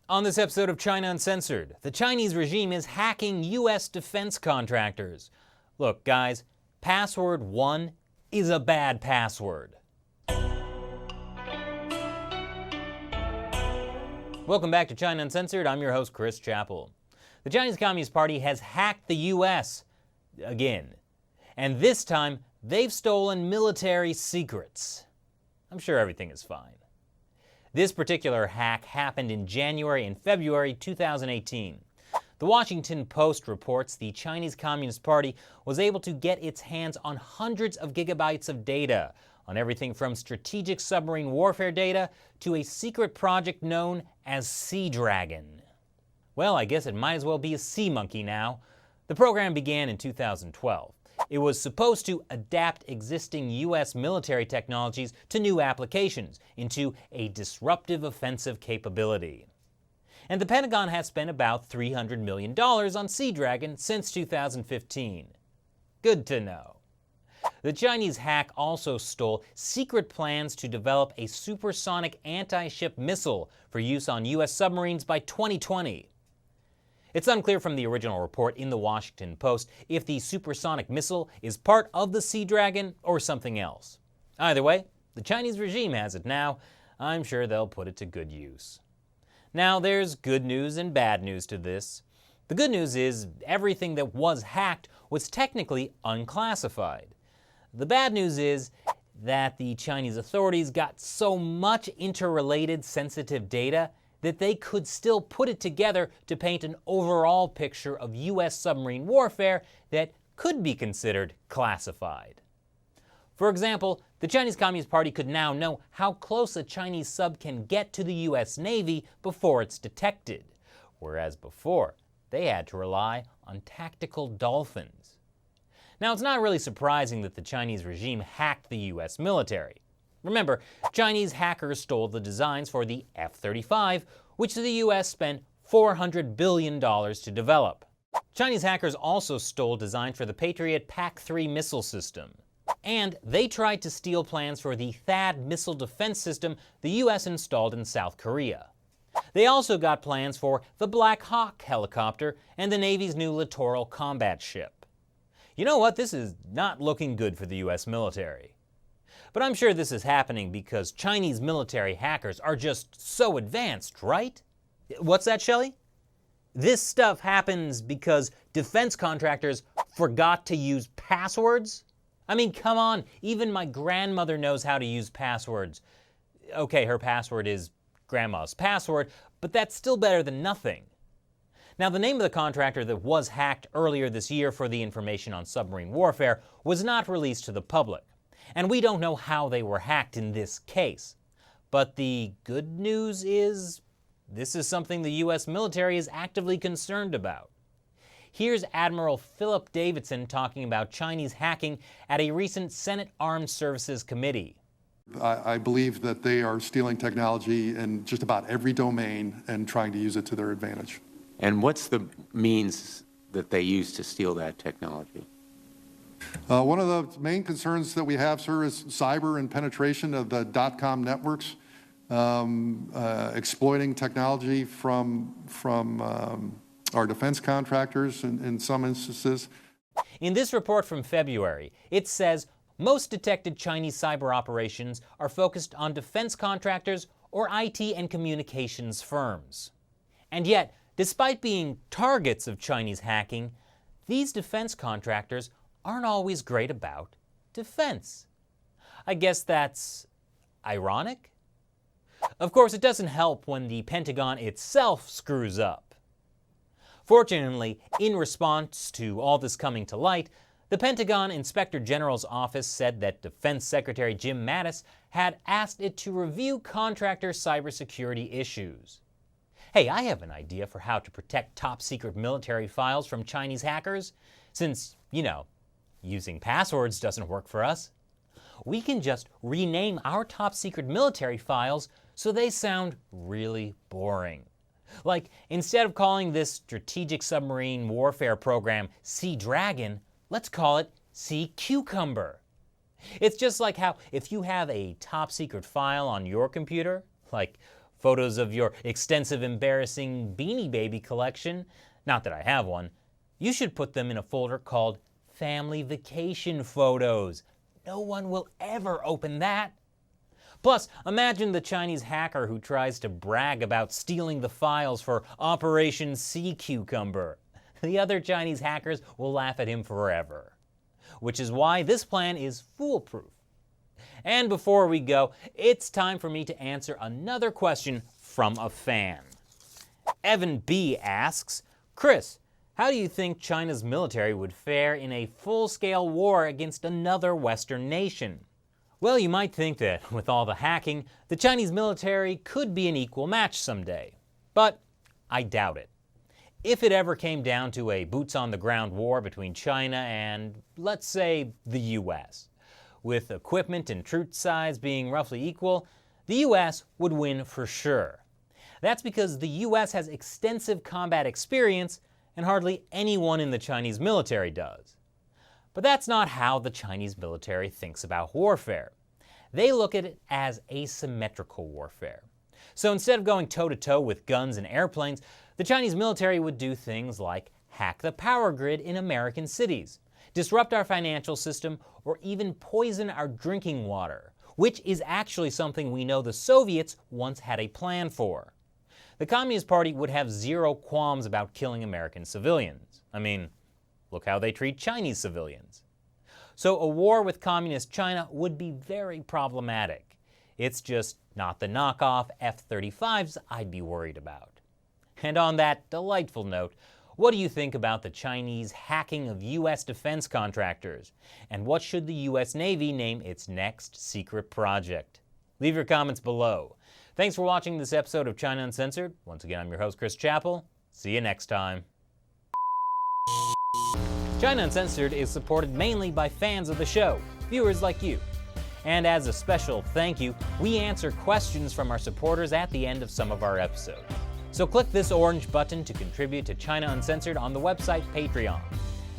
On this episode of China Uncensored, the Chinese regime is hacking U.S. defense contractors. Look, guys, password 1 is a bad password. Welcome back to China Uncensored. I'm your host, Chris Chappell. The Chinese Communist Party has hacked the U.S. again. And this time, they've stolen military secrets. I'm sure everything is fine. This particular hack happened in January and February 2018. The Washington Post reports the Chinese Communist Party was able to get its hands on hundreds of gigabytes of data on everything from strategic submarine warfare data to a secret project known as Sea Dragon. Well, I guess it might as well be a sea monkey now. The program began in 2012. It was supposed to adapt existing U.S. military technologies to new applications into a disruptive offensive capability. And the Pentagon has spent about $300 million on Sea Dragon since 2015. Good to know. The Chinese hack also stole secret plans to develop a supersonic anti-ship missile for use on U.S. submarines by 2020. It's unclear from the original report in the Washington Post if the supersonic missile is part of the Sea Dragon or something else. Either way, the Chinese regime has it now. I'm sure they'll put it to good use. Now, there's good news and bad news to this. The good news is everything that was hacked was technically unclassified. The bad news is that the Chinese authorities got so much interrelated sensitive data that they could still put it together to paint an overall picture of U.S. submarine warfare that could be considered classified. For example, the Chinese Communist Party could now know how close a Chinese sub can get to the U.S. Navy before it's detected, whereas before, they had to rely on tactical dolphins. Now, it's not really surprising that the Chinese regime hacked the U.S. military. Remember, Chinese hackers stole the designs for the F-35, which the U.S. spent $400 billion to develop. Chinese hackers also stole designs for the Patriot PAC-3 missile system. And they tried to steal plans for the THAAD missile defense system the U.S. installed in South Korea. They also got plans for the Black Hawk helicopter and the Navy's new littoral combat ship. You know what? This is not looking good for the U.S. military. But I'm sure this is happening because Chinese military hackers are just so advanced, right? What's that, Shelley? This stuff happens because defense contractors forgot to use passwords? I mean, come on, even my grandmother knows how to use passwords. Okay, her password is grandma's password, but that's still better than nothing. Now, the name of the contractor that was hacked earlier this year for the information on submarine warfare was not released to the public. And we don't know how they were hacked in this case. But the good news is, this is something the U.S. military is actively concerned about. Here's Admiral Philip Davidson talking about Chinese hacking at a recent Senate Armed Services Committee. I believe that they are stealing technology in just about every domain and trying to use it to their advantage. And what's the means that they use to steal that technology? One of the main concerns that we have, sir, is cyber and penetration of the .com networks, exploiting technology from our defense contractors in some instances. In this report from February, it says most detected Chinese cyber operations are focused on defense contractors or IT and communications firms. And yet, despite being targets of Chinese hacking, these defense contractors aren't always great about defense. I guess that's ironic? Of course, it doesn't help when the Pentagon itself screws up. Fortunately, in response to all this coming to light, the Pentagon Inspector General's office said that Defense Secretary Jim Mattis had asked it to review contractor cybersecurity issues. Hey, I have an idea for how to protect top-secret military files from Chinese hackers, since, using passwords doesn't work for us. We can just rename our top-secret military files so they sound really boring. Like, instead of calling this strategic submarine warfare program Sea Dragon, let's call it Sea Cucumber. It's just like how if you have a top-secret file on your computer, like photos of your extensive embarrassing Beanie Baby collection, not that I have one, you should put them in a folder called Family Vacation Photos. No one will ever open that. Plus, imagine the Chinese hacker who tries to brag about stealing the files for Operation Sea Cucumber. The other Chinese hackers will laugh at him forever. Which is why this plan is foolproof. And before we go, it's time for me to answer another question from a fan. Evan B. asks, Chris, how do you think China's military would fare in a full-scale war against another Western nation? Well, you might think that with all the hacking, the Chinese military could be an equal match someday. But I doubt it. If it ever came down to a boots-on-the-ground war between China and, let's say, the US, with equipment and troop size being roughly equal, the US would win for sure. That's because the US has extensive combat experience and hardly anyone in the Chinese military does. But that's not how the Chinese military thinks about warfare. They look at it as asymmetrical warfare. So instead of going toe-to-toe with guns and airplanes, the Chinese military would do things like hack the power grid in American cities, disrupt our financial system, or even poison our drinking water, which is actually something we know the Soviets once had a plan for. The Communist Party would have zero qualms about killing American civilians. I mean, look how they treat Chinese civilians. So a war with Communist China would be very problematic. It's just not the knockoff F-35s I'd be worried about. And on that delightful note, what do you think about the Chinese hacking of U.S. defense contractors? And what should the U.S. Navy name its next secret project? Leave your comments below. Thanks for watching this episode of China Uncensored. Once again, I'm your host, Chris Chappell. See you next time. China Uncensored is supported mainly by fans of the show, viewers like you. And as a special thank you, we answer questions from our supporters at the end of some of our episodes. So click this orange button to contribute to China Uncensored on the website Patreon.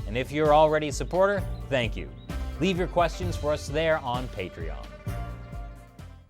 And if you're already a supporter, thank you. Leave your questions for us there on Patreon.